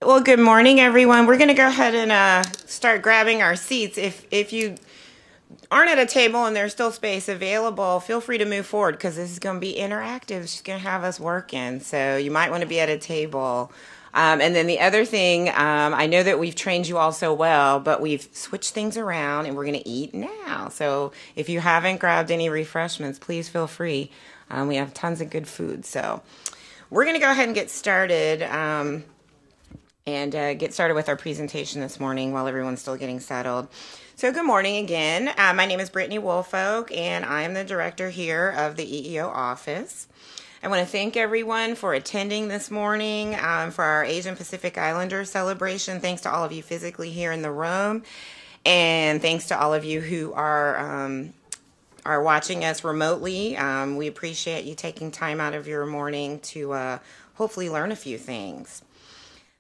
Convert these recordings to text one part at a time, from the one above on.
Well, good morning, everyone. We're going to go ahead and start grabbing our seats. If you aren't at a table and there's still space available, feel free to move forward because this is going to be interactive. She's going to have us working, so you might want to be at a table. And then the other thing, I know that we've trained you all so well, but we've switched things around and we're going to eat now. So if you haven't grabbed any refreshments, please feel free. We have tons of good food. So we're going to go ahead and get started. Get started with our presentation this morning while everyone's still getting settled. So good morning again. My name is Brittany Woolfolk, and I'm the director here of the EEO office. I want to thank everyone for attending this morning for our Asian Pacific Islander celebration. Thanks to all of you physically here in the room, and thanks to all of you who are watching us remotely. We appreciate you taking time out of your morning to hopefully learn a few things.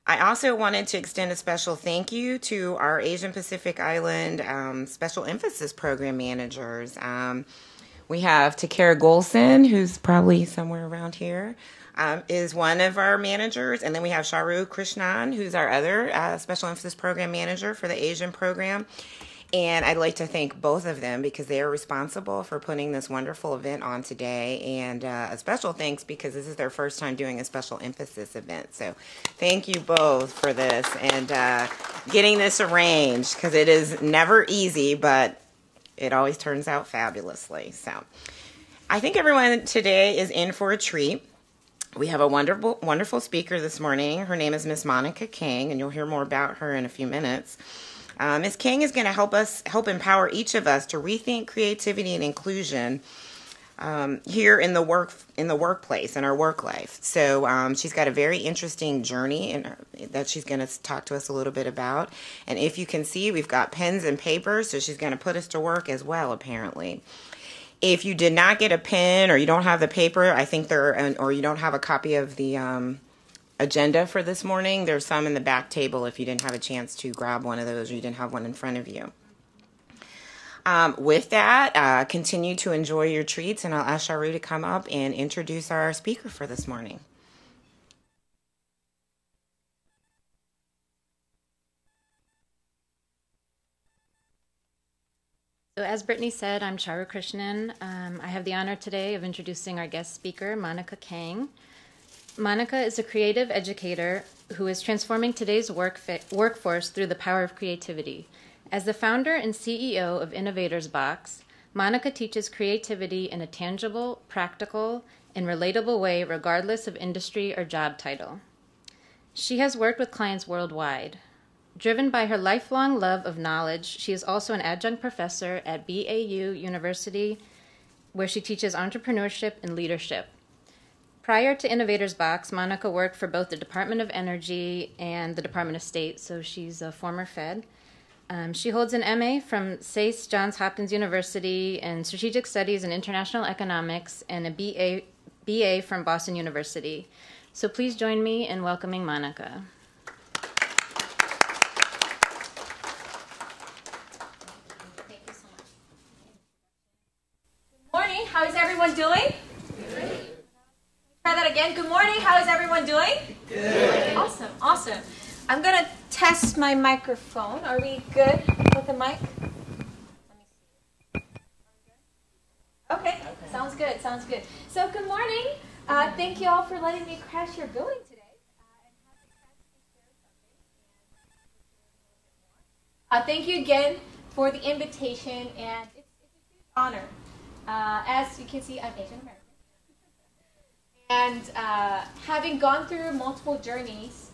I also wanted to extend a special thank you to our Asian Pacific Island Special Emphasis Program managers. We have Takara Golson, who's probably somewhere around here, is one of our managers. And then we have Sharu Krishnan, who's our other Special Emphasis Program manager for the Asian program. And I'd like to thank both of them because they are responsible for putting this wonderful event on today. And a special thanks because this is their first time doing a special emphasis event. So thank you both for this and getting this arranged because it is never easy, but it always turns out fabulously. So I think everyone today is in for a treat. We have a wonderful speaker this morning. Her name is Miss Monica King, and you'll hear more about her in a few minutes. Ms. King is going to help empower each of us to rethink creativity and inclusion here in the workplace, in our work life. So she's got a very interesting journey that she's going to talk to us a little bit about. And if you can see, we've got pens and paper, so she's going to put us to work as well, apparently. If you did not get a pen or you don't have the paper, I think or you don't have a copy of the agenda for this morning, there's some in the back table if you didn't have a chance to grab one of those or you didn't have one in front of you. With that, continue to enjoy your treats, and I'll ask Sharu to come up and introduce our speaker for this morning. So as Brittany said, I'm Sharu Krishnan. I have the honor today of introducing our guest speaker, Monica King. Monica is a creative educator who is transforming today's workforce through the power of creativity. As the founder and CEO of Innovators Box, Monica teaches creativity in a tangible, practical, and relatable way regardless of industry or job title. She has worked with clients worldwide. Driven by her lifelong love of knowledge, she is also an adjunct professor at BAU University, where she teaches entrepreneurship and leadership. Prior to Innovators Box, Monica worked for both the Department of Energy and the Department of State, so she's a former Fed. She holds an MA from SAIS Johns Hopkins University in Strategic Studies and International Economics and a BA from Boston University. So please join me in welcoming Monica. Thank you so much. Good morning. How is everyone doing? Try that again. Good morning. How is everyone doing? Good. Awesome. Awesome. I'm going to test my microphone. Are we good with the mic? Let me see. Okay. Sounds good. Sounds good. So good morning. Thank you all for letting me crash your building today. Thank you again for the invitation, and it's a huge honor. As you can see, I'm Asian American. And having gone through multiple journeys,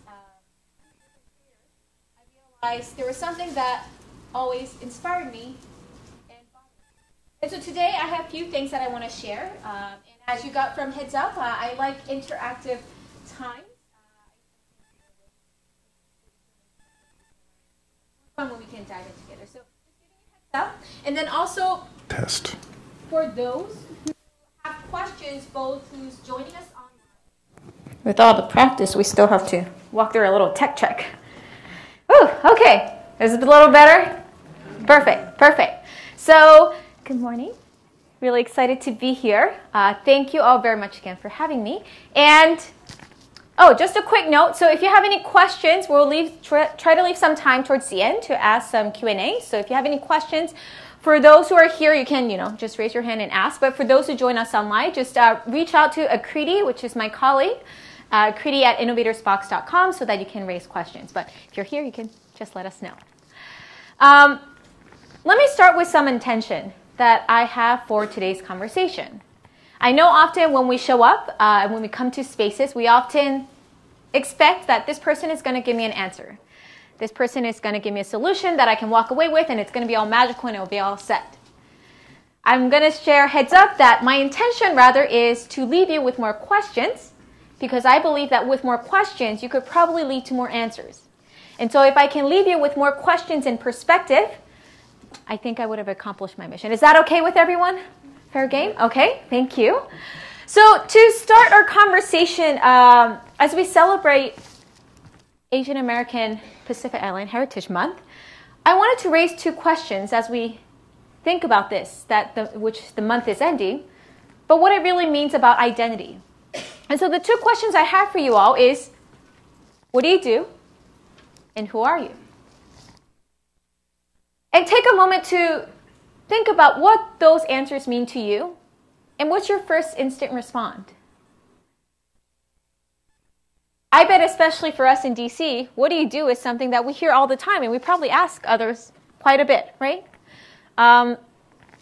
I realized there was something that always inspired me. And so today I have a few things that I want to share. And as you got from heads up, I like interactive times. Fun when we can dive in together. So just giving you a heads up. And then also, test. For those who have questions, both who's joining us online. With all the practice, we still have to walk through a little tech check. Ooh, okay. Is it a little better? Perfect, perfect. So, good morning. Really excited to be here. Thank you all very much again for having me. And Oh, just a quick note. So if you have any questions, we'll try to leave some time towards the end to ask some Q&A. So if you have any questions, for those who are here, you can, just raise your hand and ask. But for those who join us online, just reach out to Akriti, which is my colleague, Akriti at innovatorsbox.com, so that you can raise questions. But if you're here, you can just let us know. Let me start with some intention that I have for today's conversation. I know often when we show up, when we come to spaces, we often expect that this person is going to give me an answer. This person is going to give me a solution that I can walk away with, and it's going to be all magical and it will be all set. I'm going to share heads up that my intention rather is to leave you with more questions, because I believe that with more questions, you could probably lead to more answers. And so if I can leave you with more questions and perspective, I think I would have accomplished my mission. Is that okay with everyone? Fair game? Okay, thank you. So to start our conversation, as we celebrate Asian American Pacific Island Heritage Month, I wanted to raise two questions as we think about this, which the month is ending, but what it really means about identity. And so the two questions I have for you all is, what do you do, and who are you? And take a moment to think about what those answers mean to you, and what's your first instant response? I bet especially for us in DC, what do you do is something that we hear all the time, and we probably ask others quite a bit, right?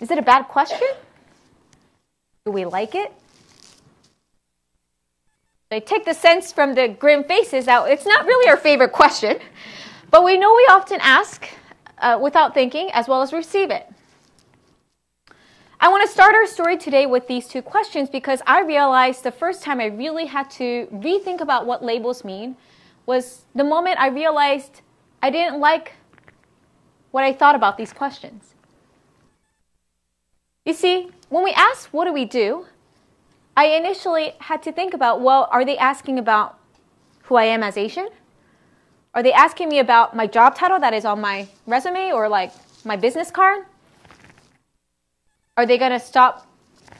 Is it a bad question? Do we like it? I take the sense from the grim faces that it's not really our favorite question, but we know we often ask without thinking as well as receive it. I want to start our story today with these two questions because I realized the first time I really had to rethink about what labels mean was the moment I realized I didn't like what I thought about these questions. You see, when we ask, what do we do? I initially had to think about, well, are they asking about who I am as Asian? Are they asking me about my job title that is on my resume or like my business card? Are they going to stop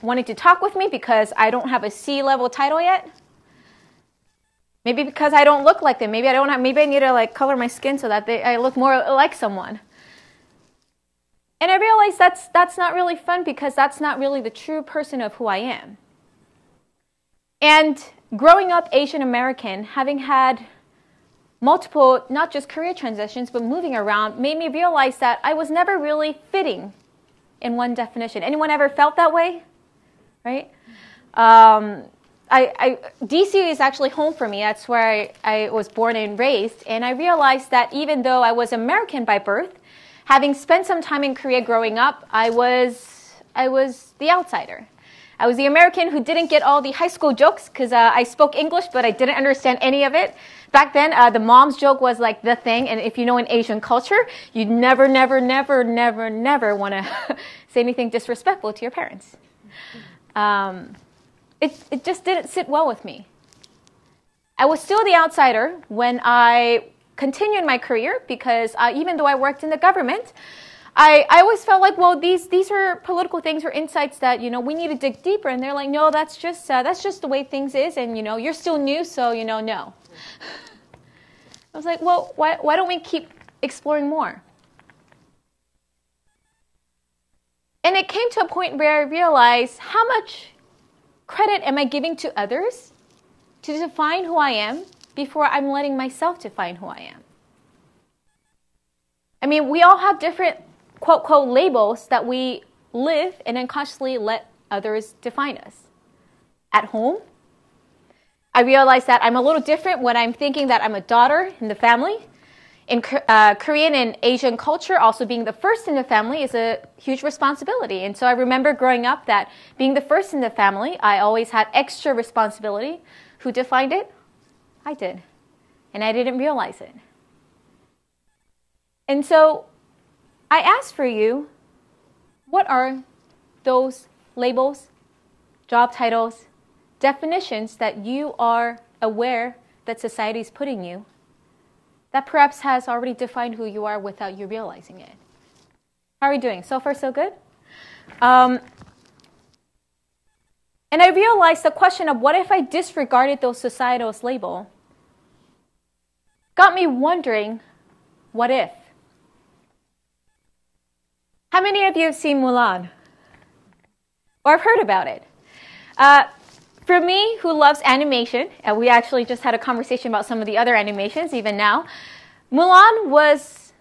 wanting to talk with me because I don't have a C-level title yet? Maybe because I don't look like them. Maybe I need to like color my skin so that I look more like someone. And I realized that's not really fun because that's not really the true person of who I am. And growing up Asian American, having had multiple, not just career transitions, but moving around, made me realize that I was never really fitting in one definition. Anyone ever felt that way? Right? DC is actually home for me. That's where I was born and raised. And I realized that even though I was American by birth, having spent some time in Korea growing up, I was the outsider. I was the American who didn't get all the high school jokes because I spoke English, but I didn't understand any of it. Back then, the mom's joke was like the thing. And if you know in Asian culture, you'd never want to say anything disrespectful to your parents. It just didn't sit well with me. I was still the outsider when I continued my career because even though I worked in the government, I always felt like, well, these are political things or insights that, we need to dig deeper. And they're like, no, that's just the way things is. And, you're still new, so, no. I was like, well, why don't we keep exploring more? And it came to a point where I realized how much credit am I giving to others to define who I am before I'm letting myself define who I am. I mean, we all have different quote, quote, labels that we live and unconsciously let others define us. At home, I realize that I'm a little different when I'm thinking that I'm a daughter in the family. In Korean and Asian culture, also being the first in the family is a huge responsibility. And so I remember growing up that being the first in the family, I always had extra responsibility. Who defined it? I did. And I didn't realize it. And so I asked for you, what are those labels, job titles, definitions that you are aware that society is putting you that perhaps has already defined who you are without you realizing it? How are we doing? So far, so good? And I realized the question of what if I disregarded those societal labels got me wondering, what if? How many of you have seen Mulan? Or have heard about it? For me, who loves animation, and we actually just had a conversation about some of the other animations even now, Mulan was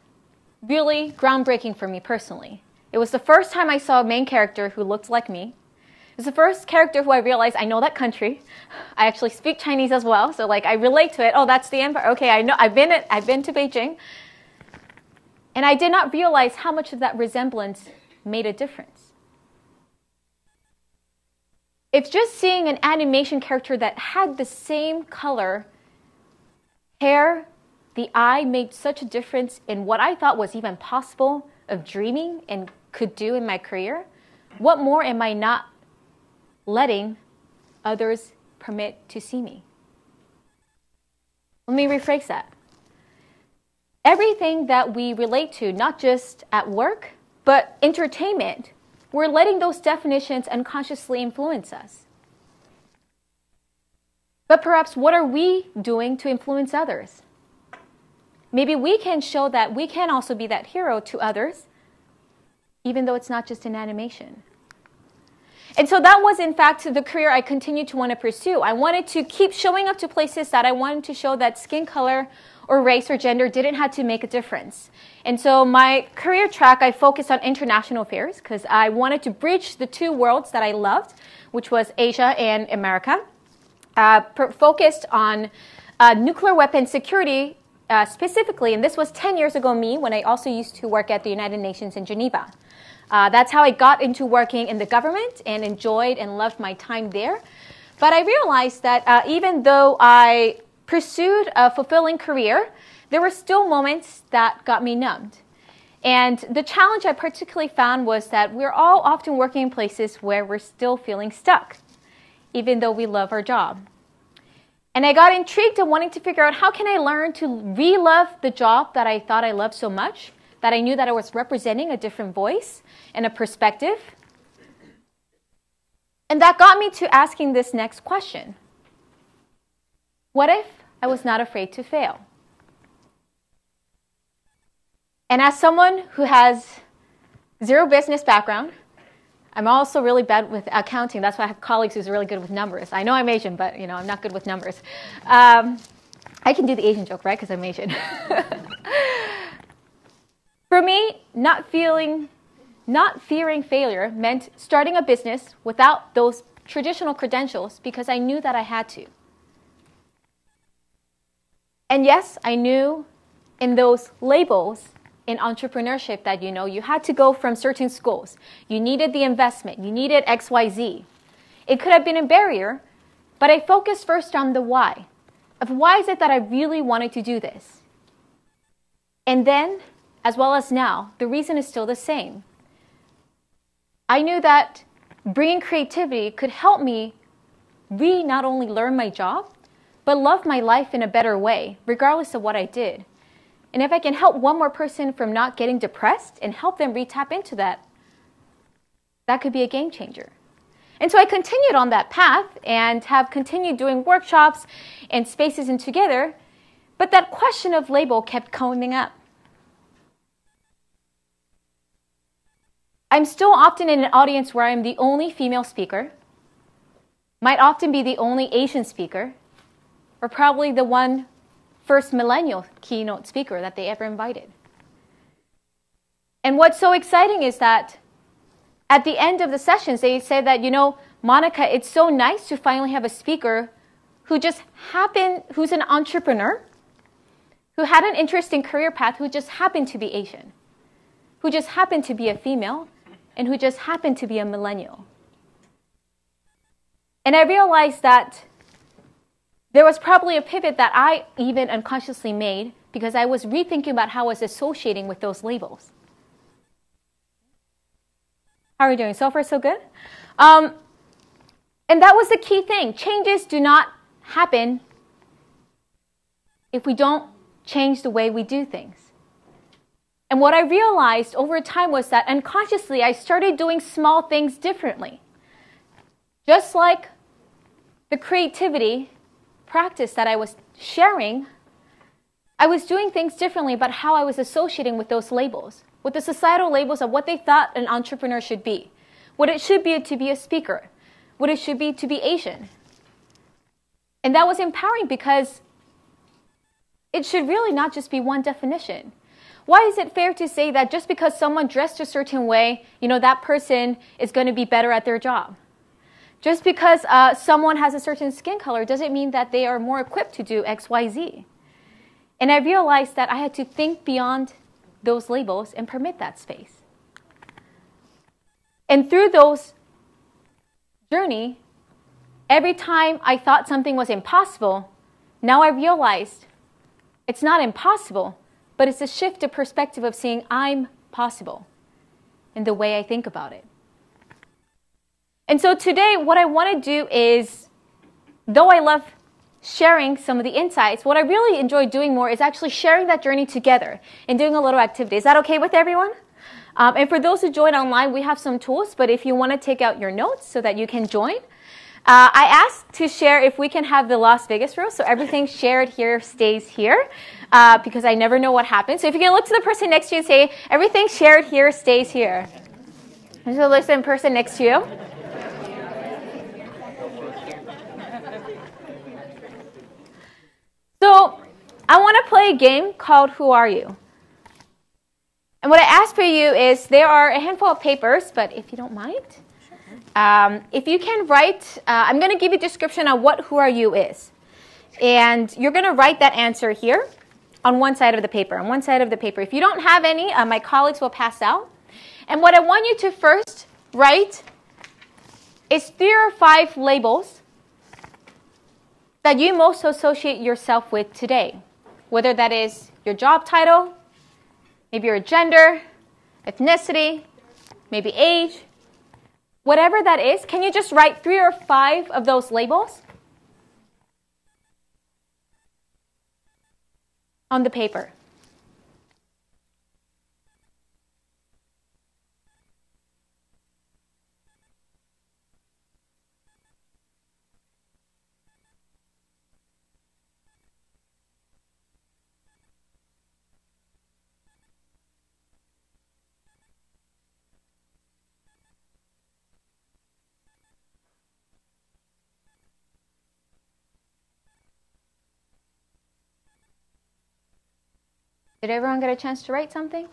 really groundbreaking for me personally. It was the first time I saw a main character who looked like me. It was the first character who I realized I know that country. I actually speak Chinese as well, so like I relate to it. Oh, that's the empire. Okay, I know. I've been to Beijing. And I did not realize how much of that resemblance made a difference. If just seeing an animation character that had the same color, hair, the eye made such a difference in what I thought was even possible of dreaming and could do in my career, what more am I not letting others permit to see me? Let me rephrase that. Everything that we relate to, not just at work, but entertainment, we're letting those definitions unconsciously influence us. But perhaps what are we doing to influence others? Maybe we can show that we can also be that hero to others, even though it's not just an animation. And so that was, in fact, the career I continued to want to pursue. I wanted to keep showing up to places that I wanted to show that skin color or race or gender didn't have to make a difference. And so my career track, I focused on international affairs because I wanted to bridge the two worlds that I loved, which was Asia and America. Focused on nuclear weapon security specifically, and this was 10 years ago me when I also used to work at the United Nations in Geneva. That's how I got into working in the government and enjoyed and loved my time there. But I realized that even though I pursued a fulfilling career, there were still moments that got me numbed. And the challenge I particularly found was that we're all often working in places where we're still feeling stuck, even though we love our job. And I got intrigued in wanting to figure out how can I learn to re-love the job that I thought I loved so much, that I knew that I was representing a different voice and a perspective. And that got me to asking this next question. What if I was not afraid to fail? And as someone who has zero business background, I'm also really bad with accounting. That's why I have colleagues who's really good with numbers. I know I'm Asian, but I'm not good with numbers. I can do the Asian joke, right? Because I'm Asian. For me, not fearing failure meant starting a business without those traditional credentials because I knew that I had to. And yes, I knew in those labels in entrepreneurship that, you had to go from certain schools. You needed the investment. You needed XYZ. It could have been a barrier, but I focused first on the why. Of why is it that I really wanted to do this? And then, as well as now, the reason is still the same. I knew that bringing creativity could help me not only learn my job, but love my life in a better way, regardless of what I did. And if I can help one more person from not getting depressed and help them re-tap into that, that could be a game changer. And so I continued on that path and have continued doing workshops and spaces and together, but that question of label kept coming up. I'm still often in an audience where I'm the only female speaker, might often be the only Asian speaker, or probably the first millennial keynote speaker that they ever invited. And what's so exciting is that at the end of the sessions, they say that, Monica, it's so nice to finally have a speaker who's an entrepreneur, who had an interesting career path, who just happened to be Asian, who just happened to be a female, and who just happened to be a millennial. And I realized that there was probably a pivot that I even unconsciously made because I was rethinking about how I was associating with those labels. How are we doing? So far, so good? And that was the key thing. Changes do not happen if we don't change the way we do things. And what I realized over time was that unconsciously I started doing small things differently. just like the creativity practice that I was sharing, I was doing things differently about how I was associating with those labels, with the societal labels of what they thought an entrepreneur should be, what it should be to be a speaker, what it should be to be Asian. And that was empowering because it should really not just be one definition. Why is it fair to say that just because someone dressed a certain way, that person is going to be better at their job? Just because someone has a certain skin color doesn't mean that they are more equipped to do X, Y, Z. And I realized that I had to think beyond those labels and permit that space. And through those journey, every time I thought something was impossible, now I realized it's not impossible, but it's a shift of perspective of seeing I'm possible in the way I think about it. And so today, what I want to do is, though I love sharing some of the insights, what I really enjoy doing more is actually sharing that journey together and doing a little activity. Is that okay with everyone? And for those who join online, we have some tools, but if you want to take out your notes so that you can join, I asked to share if we can have the Las Vegas rule, so everything shared here stays here, because I never know what happens. So if you can look to the person next to you and say, everything shared here stays here. And so look to the person next to you. So I want to play a game called Who Are You? And what I ask for you is, there are a handful of papers, but if you don't mind, if you can write, I'm going to give you a description on what Who Are You is. And you're going to write that answer here on one side of the paper, on one side of the paper. If you don't have any, my colleagues will pass out. And what I want you to first write is 3 or 5 labels that you most associate yourself with today. Whether that is your job title, maybe your gender, ethnicity, maybe age, whatever that is, can you just write 3 or 5 of those labels on the paper? Did everyone get a chance to write something?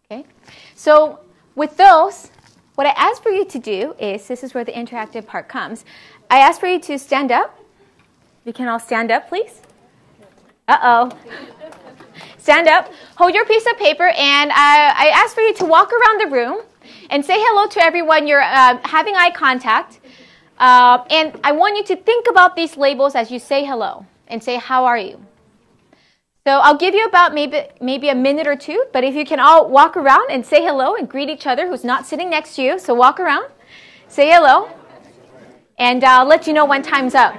Okay. So with those, what I ask for you to do is, this is where the interactive part comes. I ask for you to stand up. You can all stand up, please. Uh-oh. Stand up. Hold your piece of paper, and I ask for you to walk around the room and say hello to everyone. You're having eye contact. And I want you to think about these labels as you say hello and say, how are you? So I'll give you about maybe a minute or 2, but if you can all walk around and say hello and greet each other who's not sitting next to you. So walk around, say hello, and I'll let you know when time's up.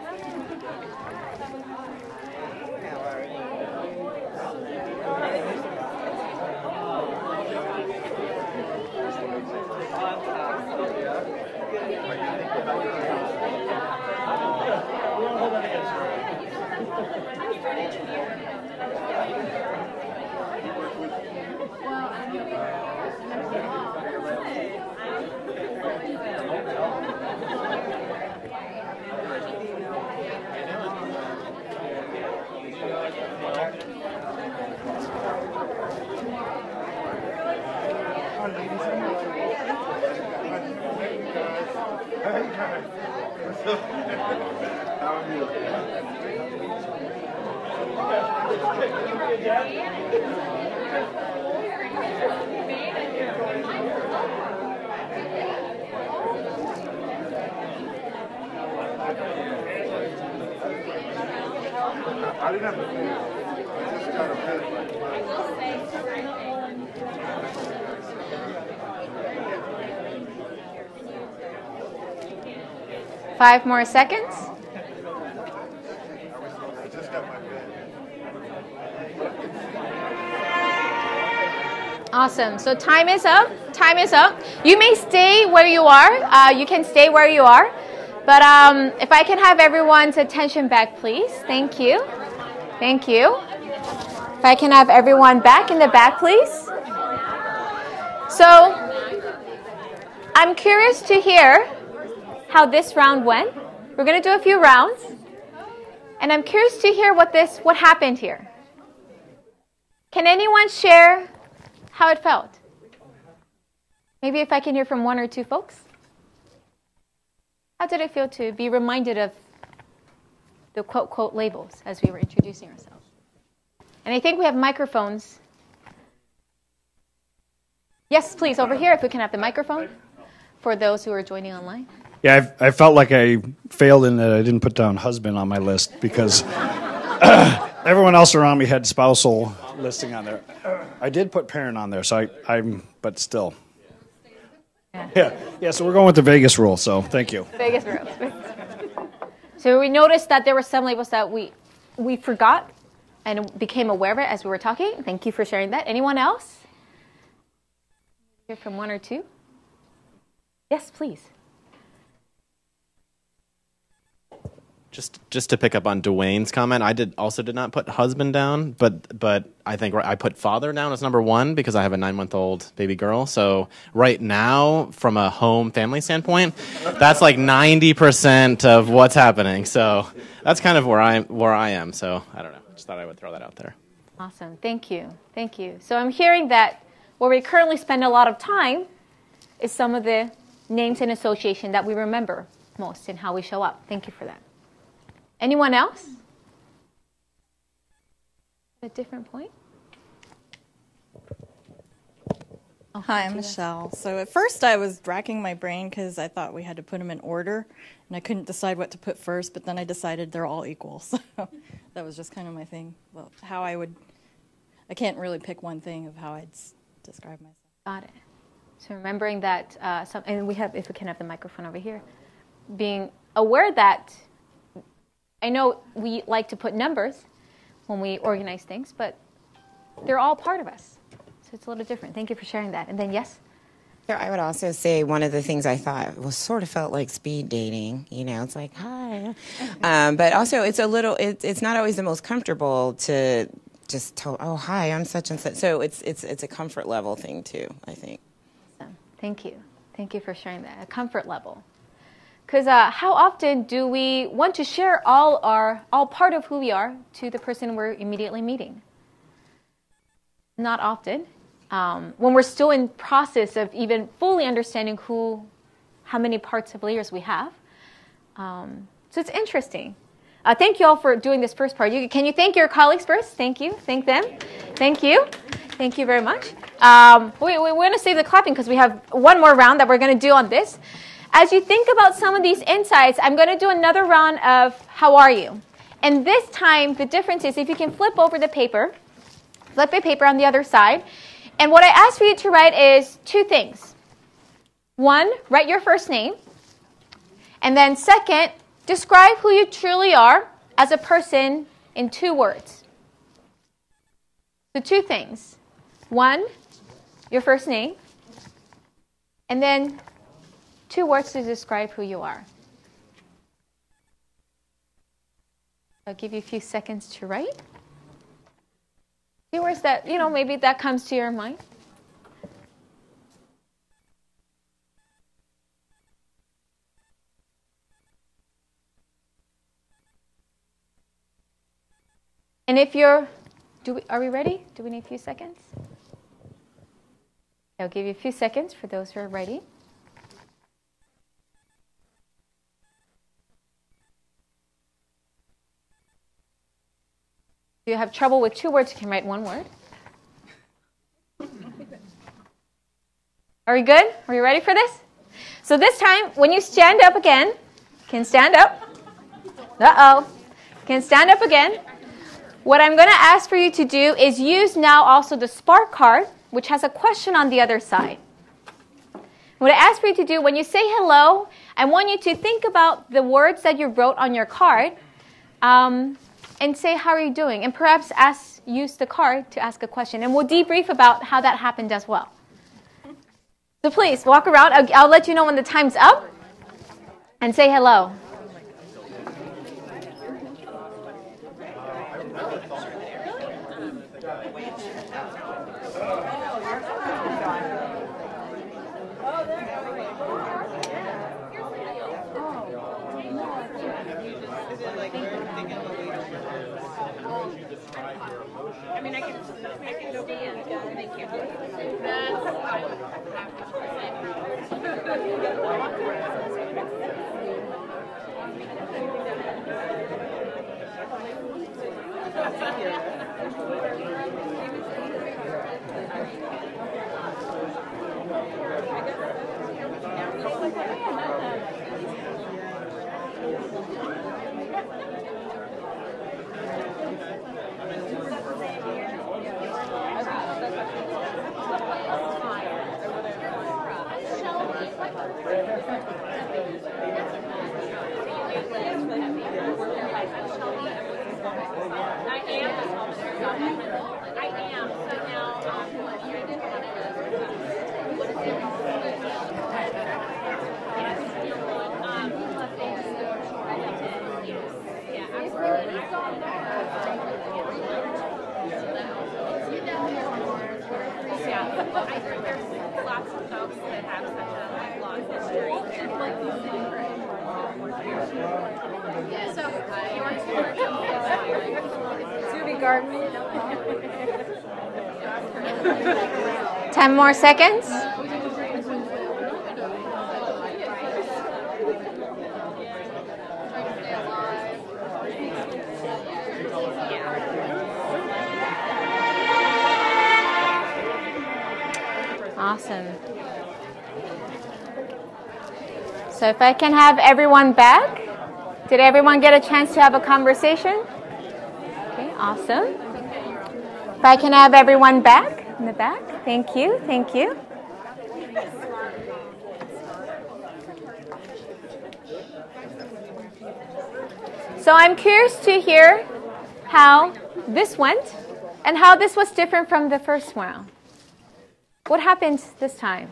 I didn't have to pay. I just got a pen. 5 more seconds. I just got my pen. Awesome. So time is up. Time is up. You may stay where you are. You can stay where you are. But if I can have everyone's attention back, please. Thank you. Thank you. If I can have everyone back in the back, please. So I'm curious to hear how this round went. We're going to do a few rounds. And I'm curious to hear what happened here. Can anyone share how it felt? Maybe if I can hear from one or two folks. How did it feel to be reminded of the quote labels as we were introducing ourselves? And I think we have microphones. Yes, please, over here, if we can have the microphone for those who are joining online. Yeah, I felt like I failed in that I didn't put down husband on my list because everyone else around me had spousal listing on there. I did put parent on there, so but still. Yeah, so we're going with the Vegas rule, so thank you. Vegas rule. So we noticed that there were some labels that we forgot and became aware of it as we were talking. Thank you for sharing that. Anyone else? Hear from one or two? Yes, please. Just to pick up on Dwayne's comment, I did not put husband down, but I think I put father down as number one because I have a 9-month-old baby girl. So right now, from a home family standpoint, that's like 90% of what's happening. So that's kind of where I am. So I don't know. Just thought I would throw that out there. Awesome. Thank you. Thank you. So I'm hearing that where we currently spend a lot of time is some of the names and association that we remember most and how we show up. Thank you for that. Anyone else? A different point? Hi, I'm Michelle. So at first I was racking my brain because I thought we had to put them in order, and I couldn't decide what to put first, but then I decided they're all equal. So that was just kind of my thing. Well, I can't really pick one thing of how I'd describe myself. Got it. So remembering that, and if we can have the microphone over here, being aware that I know we like to put numbers when we organize things, but they're all part of us. So it's a little different. Thank you for sharing that. And then, yes? So I would also say one of the things I thought sort of felt like speed dating. It's like, hi. But also it's it's not always the most comfortable to just tell, oh, hi, I'm such and such. So it's a comfort level thing too, I think. Awesome. Thank you. Thank you for sharing that. A comfort level. Because how often do we want to share all part of who we are to the person we're immediately meeting? Not often. When we're still in process of even fully understanding how many parts of layers we have. So it's interesting. Thank you all for doing this first part. Can you thank your colleagues first? Thank you. Thank them. Thank you. Thank you very much. We're going to save the clapping because we have one more round that we're going to do on this. As you think about some of these insights, I'm going to do another round of how are you? And this time, the difference is if you can flip over the paper, flip a paper on the other side. And what I ask for you to write is two things. One, write your first name. And then second, describe who you truly are as a person in 2 words. So 2 things. One, your first name. And then 2 words to describe who you are. I'll give you a few seconds to write. 2 words that, maybe that comes to your mind. And if are we ready? Do we need a few seconds? I'll give you a few seconds for those who are ready. If you have trouble with 2 words, you can write 1 word. Are we good? Are you ready for this? So this time, when you stand up again, you can stand up. You can stand up again. What I'm going to ask for you to do is use now also the Spark card, which has a question on the other side. What I ask for you to do, when you say hello, I want you to think about the words that you wrote on your card, and say, how are you doing? And perhaps use the card to ask a question. And we'll debrief about how that happened as well. So please, walk around. I'll let you know when the time's up. and say hello. Garden. 10 more seconds. Awesome. So if I can have everyone back. Did everyone get a chance to have a conversation? Okay, awesome. If I can have everyone back in the back. Thank you, thank you. So I'm curious to hear how this went and how this was different from the first round. What happened this time?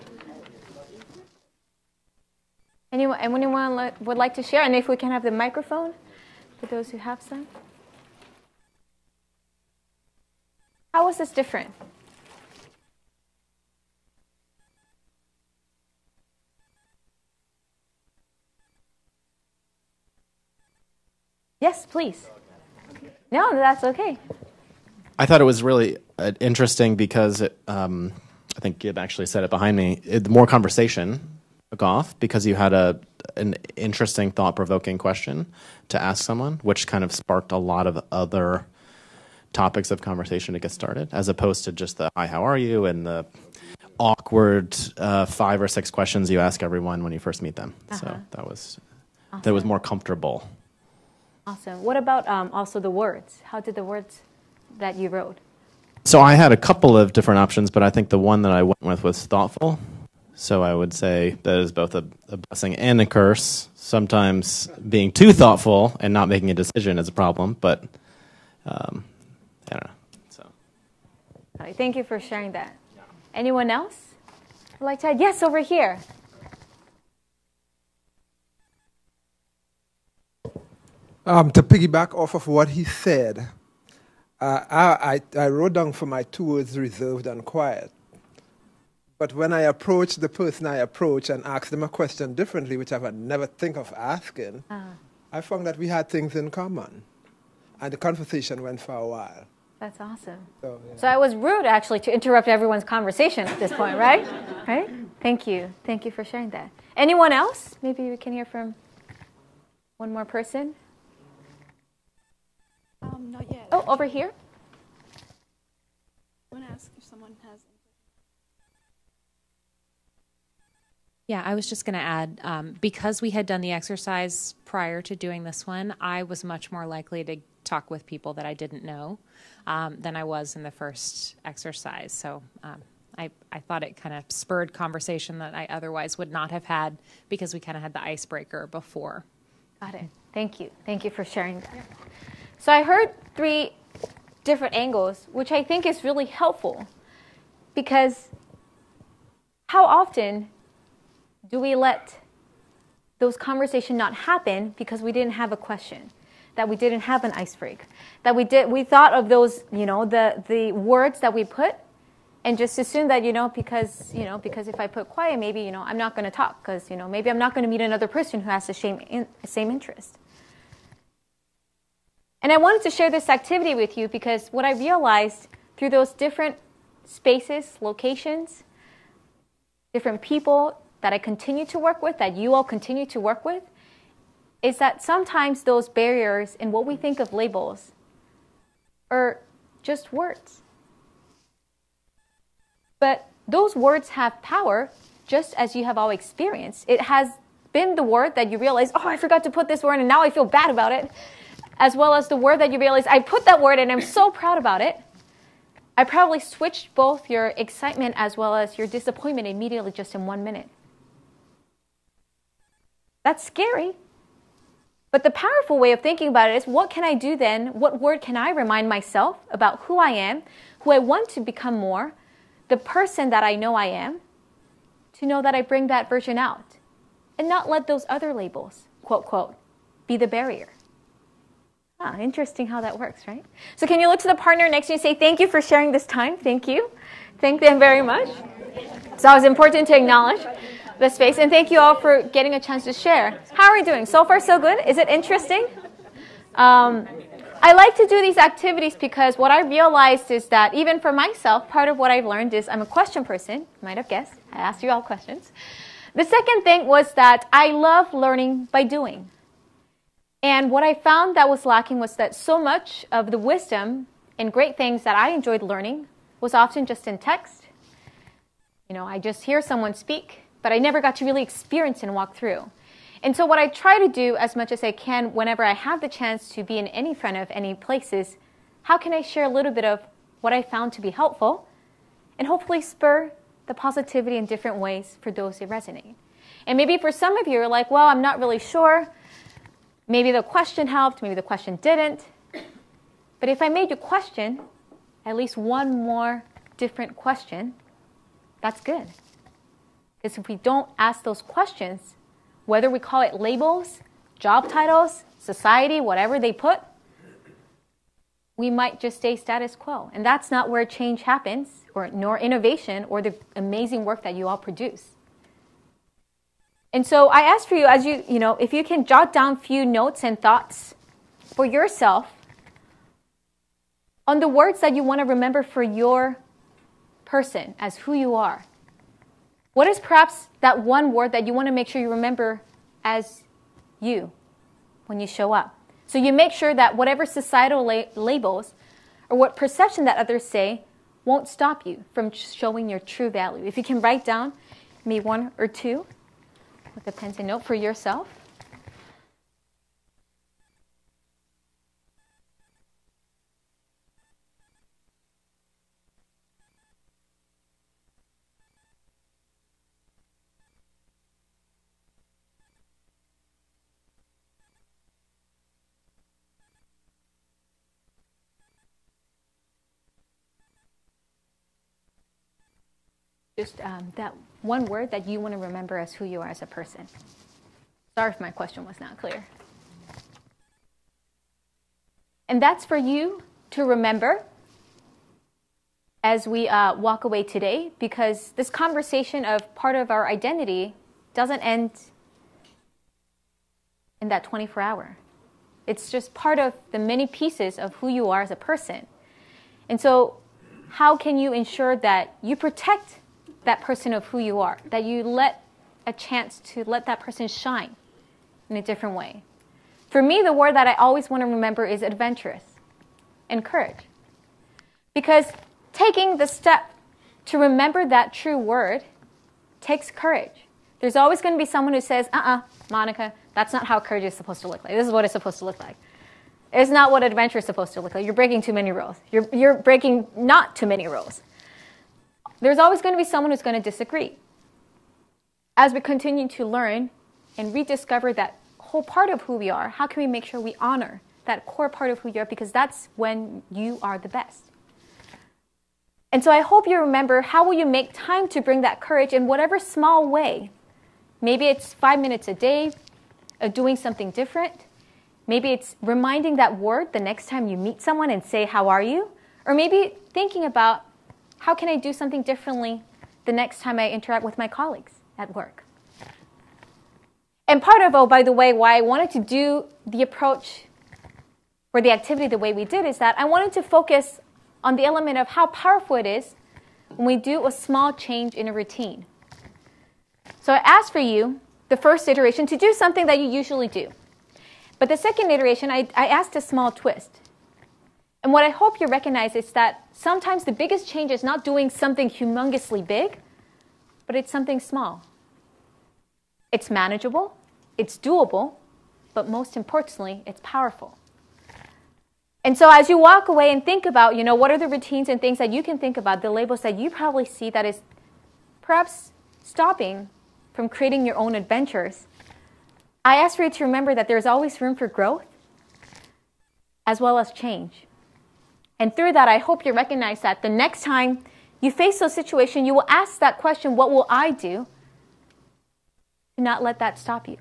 Anyone would like to share? And if we can have the microphone for those who have some. How was this different? Yes, please. No, that's okay. I thought it was really interesting because I think Gib actually said it behind me. More conversation took off because you had an interesting, thought-provoking question to ask someone, which kind of sparked a lot of other topics of conversation to get started, as opposed to just the "Hi, how are you?" and the awkward 5 or 6 questions you ask everyone when you first meet them. So that was awesome. That was more comfortable. Awesome. What about also the words? How did the words that you wrote? So I had a couple of different options, but I think the one that I went with was thoughtful. So I would say that is both a blessing and a curse. Sometimes being too thoughtful and not making a decision is a problem, but I don't know. So. Thank you for sharing that. Anyone else would like to add? Yes, over here. To piggyback off of what he said, I wrote down for my 2 words, reserved and quiet. But when I approached the person I approached and asked them a question differently, which I would never think of asking, I found that we had things in common. And the conversation went for a while. That's awesome. So, yeah. So I was rude, actually, to interrupt everyone's conversation at this point, right? Right? Thank you. Thank you for sharing that. Anyone else? Maybe we can hear from one more person. Not yet. Oh, over here. I want to ask if someone has. Yeah, I was just going to add, because we had done the exercise prior to doing this one, I was much more likely to talk with people that I didn't know than I was in the first exercise. So I thought it kind of spurred conversation that I otherwise would not have had because we kind of had the icebreaker before. Got it. Thank you. Thank you for sharing that. So I heard 3 different angles, which I think is really helpful because how often do we let those conversations not happen because we didn't have a question, that we didn't have an ice break, that we thought of those, the words that we put and just assumed that, because if I put quiet, maybe, I'm not going to talk because, maybe I'm not going to meet another person who has the same interest. And I wanted to share this activity with you because what I realized through those different spaces, locations, different people that I continue to work with, that you all continue to work with, is that sometimes those barriers in what we think of labels are just words. But those words have power, just as you have all experienced. It has been the word that you realize, oh, I forgot to put this word and now I feel bad about it. As well as the word that you realize, I put that word and I'm so proud about it. I probably switched both your excitement as well as your disappointment immediately just in 1 minute. That's scary. But the powerful way of thinking about it is, what can I do then? What word can I remind myself about who I am, who I want to become more, the person that I know I am, to know that I bring that version out and not let those other labels, quote, quote, be the barrier. Ah, interesting how that works, right? So can you look to the partner next to you and say, thank you for sharing this time. Thank you. Thank them very much. It's always important to acknowledge the space. And thank you all for getting a chance to share. How are we doing? So far, so good? Is it interesting? I like to do these activities because what I realized is that even for myself, part of what I've learned is I'm a question person. You might have guessed. I asked you all questions. The second thing was that I love learning by doing. And what I found that was lacking was that so much of the wisdom and great things that I enjoyed learning was often just in text. I just hear someone speak, but I never got to really experience and walk through. And so what I try to do as much as I can whenever I have the chance to be in any front of any places, how can I share a little bit of what I found to be helpful and hopefully spur the positivity in different ways for those who resonate. And maybe for some of you, you're like, well, I'm not really sure. Maybe the question helped, maybe the question didn't. But if I made you question at least one more different question, that's good. Because if we don't ask those questions, whether we call it labels, job titles, society, whatever they put, we might just stay status quo. And that's not where change happens, nor innovation, or the amazing work that you all produce. And so I ask for you, as if you can jot down a few notes and thoughts for yourself on the words that you want to remember for your person as who you are. What is perhaps that one word that you want to make sure you remember as you when you show up? So you make sure that whatever societal labels or what perception that others say won't stop you from showing your true value. If you can write down maybe one or two with a pen and note for yourself. Just that one word that you want to remember as who you are as a person. Sorry if my question was not clear. And that's for you to remember as we walk away today, because this conversation of part of our identity doesn't end in that 24-hour. It's just part of the many pieces of who you are as a person. And so how can you ensure that you protect that person of who you are, that you let a chance to let that person shine in a different way? For me, the word that I always want to remember is adventurous and courage. Because taking the step to remember that true word takes courage. There's always going to be someone who says, Monica, that's not how courage is supposed to look like. This is what it's supposed to look like. It's not what adventure is supposed to look like. You're breaking too many rules. You're breaking not too many rules. There's always going to be someone who's going to disagree. As we continue to learn and rediscover that whole part of who we are, how can we make sure we honor that core part of who you are? Because that's when you are the best. And so I hope you remember, how will you make time to bring that courage in whatever small way? Maybe it's 5 minutes a day, of doing something different. Maybe it's reminding that word the next time you meet someone and say, how are you? Or maybe thinking about, how can I do something differently the next time I interact with my colleagues at work? And part of, oh, by the way, why I wanted to do the approach for the activity the way we did is that I wanted to focus on the element of how powerful it is when we do a small change in a routine. So I asked for you, the first iteration, to do something that you usually do. But the second iteration, I asked a small twist. And what I hope you recognize is that sometimes the biggest change is not doing something humongously big, but it's something small. It's manageable, it's doable, but most importantly, it's powerful. And so as you walk away and think about, what are the routines and things that you can think about, the labels that you probably see that is perhaps stopping from creating your own adventures, I ask for you to remember that there's always room for growth as well as change. And through that, I hope you recognize that the next time you face those situations, you will ask that question, what will I do? Do not let that stop you.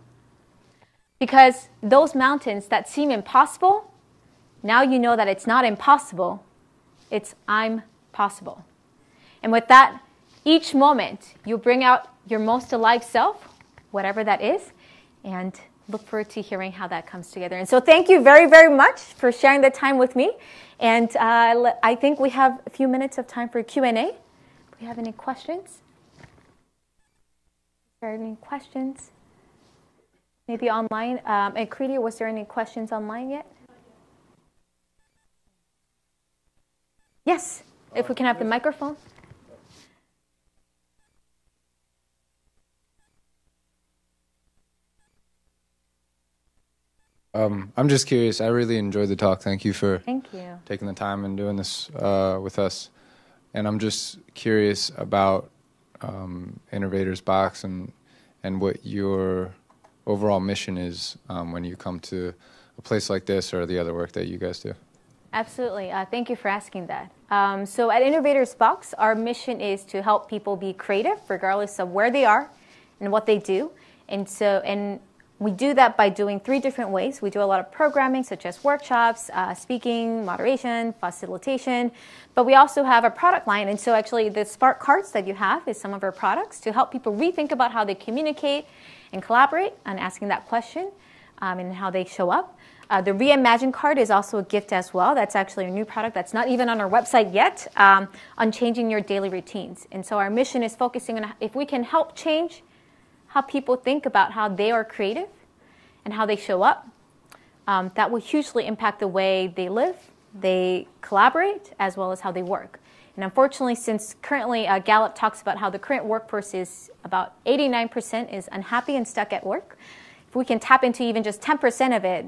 Because those mountains that seem impossible, now you know that it's not impossible, it's I'm possible. And with that, each moment you bring out your most alive self, whatever that is, and look forward to hearing how that comes together. And so thank you very, very much for sharing the time with me. And I think we have a few minutes of time for Q&A. Do we have any questions? Are there any questions? Maybe online? And Credia, was there any questions online yet? Yes, if we can have the microphone. I'm just curious. I really enjoyed the talk. Thank you for taking the time and doing this with us. And I'm just curious about Innovators Box and what your overall mission is when you come to a place like this or the other work that you guys do. Absolutely. Thank you for asking that. So at Innovators Box, our mission is to help people be creative regardless of where they are and what they do. And we do that by doing 3 different ways. We do a lot of programming, such as workshops, speaking, moderation, facilitation. But we also have a product line. And so actually the Spark cards that you have is some of our products to help people rethink about how they communicate and collaborate on asking that question and how they show up. The Reimagine card is also a gift as well. That's actually a new product that's not even on our website yet on changing your daily routines. And so our mission is focusing on if we can help change how people think about how they are creative and how they show up, that will hugely impact the way they live, they collaborate, as well as how they work. And unfortunately, since currently Gallup talks about how the current workforce is about 89% is unhappy and stuck at work, if we can tap into even just 10% of it,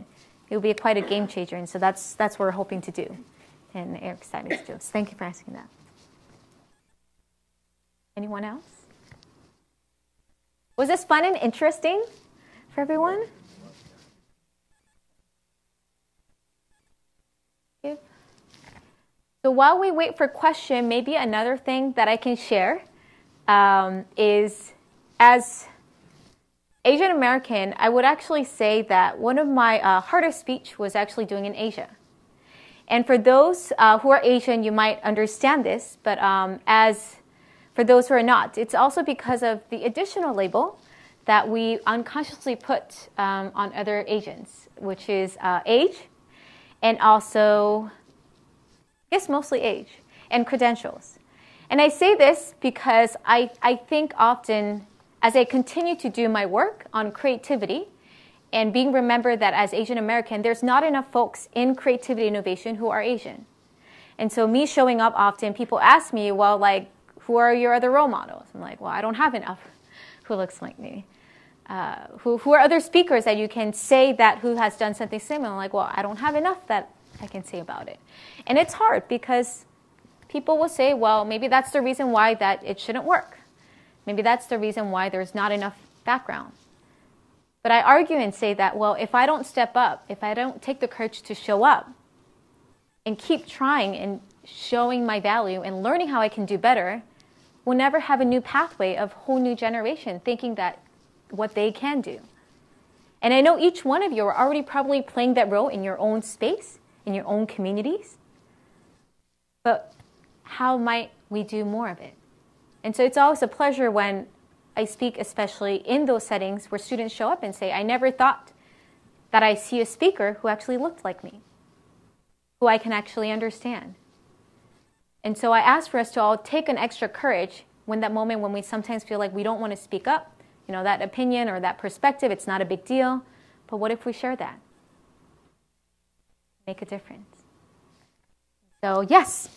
it will be quite a game changer. And so that's what we're hoping to do. And we're excited to do. So thank you for asking that. Anyone else? Was this fun and interesting for everyone? So while we wait for question, maybe another thing that I can share is as Asian American, I would actually say that one of my hardest speech was actually doing in Asia. And for those who are Asian, you might understand this, but as for those who are not, it's also because of the additional label that we unconsciously put on other Asians, which is age, and also, I guess mostly age, and credentials. And I say this because I think often, as I continue to do my work on creativity and being remembered that as Asian American, there's not enough folks in creativity innovation who are Asian. And so me showing up often, people ask me, well, like, who are your other role models? I'm like, well, I don't have enough who looks like me. Who are other speakers that you can say that who has done something similar? I'm like, well, I don't have enough that I can say about it. And it's hard because people will say, well, maybe that's the reason why that it shouldn't work. Maybe that's the reason why there's not enough background. But I argue and say that, well, if I don't step up, if I don't take the courage to show up and keep trying and showing my value and learning how I can do better, we'll never have a new pathway of whole new generation thinking that what they can do. And I know each one of you are already probably playing that role in your own space, in your own communities. But how might we do more of it? And so it's always a pleasure when I speak, especially in those settings where students show up and say, I never thought that I see a speaker who actually looked like me, who I can actually understand. And so I ask for us to all take an extra courage when that moment when we sometimes feel like we don't want to speak up, you know, that opinion or that perspective, it's not a big deal. But what if we share that? Make a difference. So, yes.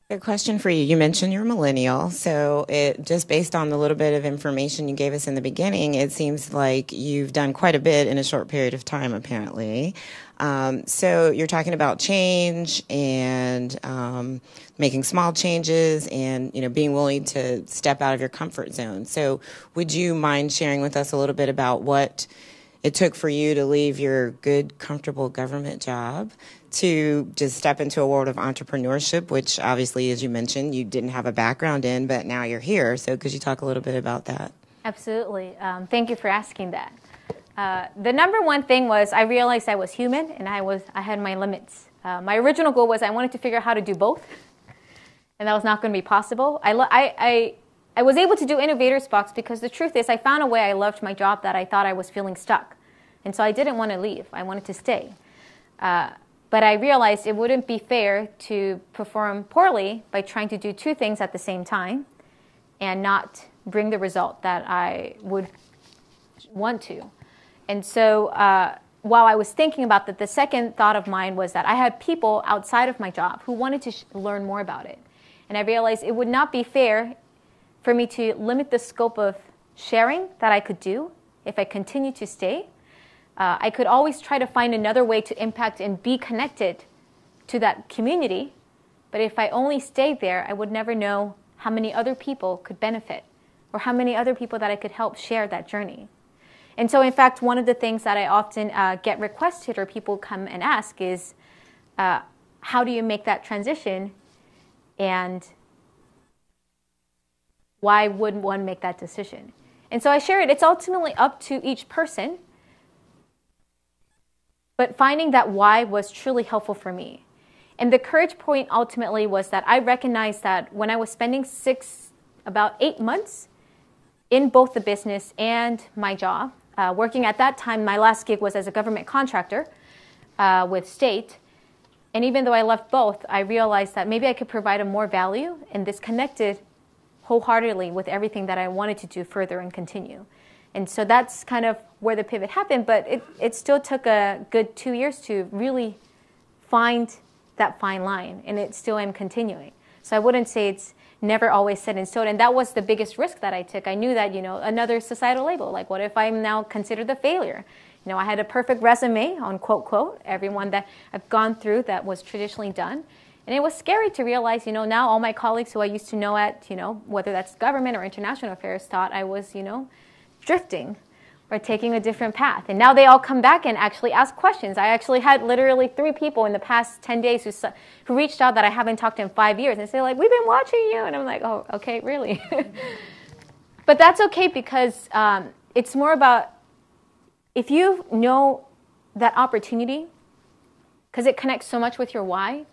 Good question for you. You mentioned you're a millennial, so it just based on the little bit of information you gave us in the beginning, it seems like you've done quite a bit in a short period of time, apparently. So you're talking about change and making small changes and, you know, being willing to step out of your comfort zone. So would you mind sharing with us a little bit about what it took for you to leave your good, comfortable government job to just step into a world of entrepreneurship, which obviously, as you mentioned, you didn't have a background in, but now you're here. So could you talk a little bit about that? Absolutely. Thank you for asking that. The number one thing was I realized I was human and I had my limits. My original goal was I wanted to figure out how to do both, and that was not going to be possible. I was able to do Innovators Box because the truth is I found a way I loved my job that I thought I was feeling stuck. And so I didn't want to leave. I wanted to stay. But I realized it wouldn't be fair to perform poorly by trying to do two things at the same time and not bring the result that I would want to. And so while I was thinking about that, the second thought of mine was that I had people outside of my job who wanted to learn more about it. And I realized it would not be fair for me to limit the scope of sharing that I could do if I continue to stay. I could always try to find another way to impact and be connected to that community. But if I only stayed there, I would never know how many other people could benefit or how many other people that I could help share that journey. And so, in fact, one of the things that I often get requested or people come and ask is, how do you make that transition? And why would one make that decision? And so I share it. It's ultimately up to each person. But finding that why was truly helpful for me. And the courage point ultimately was that I recognized that when I was spending about 8 months in both the business and my job, working at that time, my last gig was as a government contractor with state. And even though I left both, I realized that maybe I could provide a more value, and this connected wholeheartedly with everything that I wanted to do further and continue. And so that's kind of where the pivot happened, but it still took a good 2 years to really find that fine line, and it still am continuing. So I wouldn't say it's never always set in stone, and that was the biggest risk that I took. I knew that, you know, another societal label, like what if I'm now considered a failure? You know, I had a perfect resume on quote, everyone that I've gone through that was traditionally done. And it was scary to realize, you know, now all my colleagues who I used to know at, you know, whether that's government or international affairs, thought I was, you know, drifting or taking a different path. And now they all come back and actually ask questions. I actually had literally 3 people in the past 10 days who reached out that I haven't talked to in 5 years and say like, we've been watching you. And I'm like, oh, okay, really? But that's okay because it's more about if you know that opportunity, because it connects so much with your why,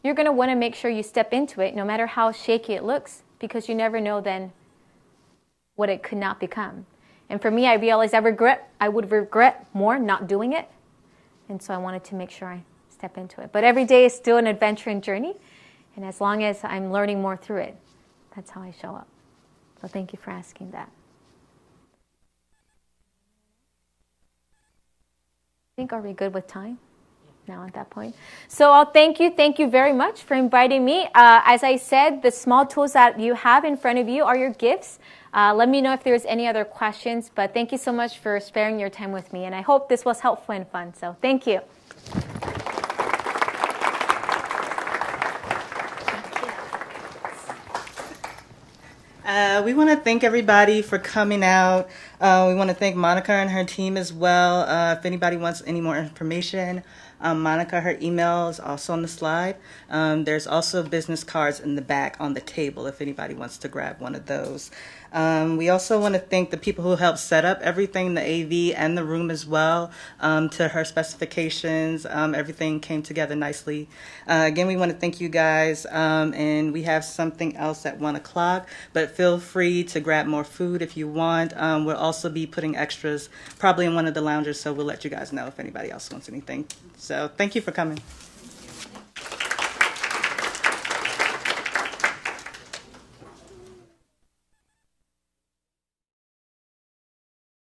you're going to want to make sure you step into it no matter how shaky it looks, because you never know then what it could not become. And for me, I realized I would regret more not doing it. And so I wanted to make sure I step into it. But every day is still an adventure and journey. And as long as I'm learning more through it, that's how I show up. So thank you for asking that. I think, are we good with time? Now at that point. So I'll thank you very much for inviting me. As I said, the small tools that you have in front of you are your gifts. Let me know if there's any other questions, but thank you so much for sparing your time with me, and I hope this was helpful and fun, so thank you. We want to thank everybody for coming out. We want to thank Monica and her team as well. If anybody wants any more information, Monica, her email is also on the slide. There's also business cards in the back on the table if anybody wants to grab one of those. We also want to thank the people who helped set up everything, the AV and the room as well, to her specifications. Everything came together nicely. Again, we want to thank you guys, and we have something else at 1 o'clock, but feel free to grab more food if you want. We'll also be putting extras probably in one of the lounges, so we'll let you guys know if anybody else wants anything. So thank you for coming.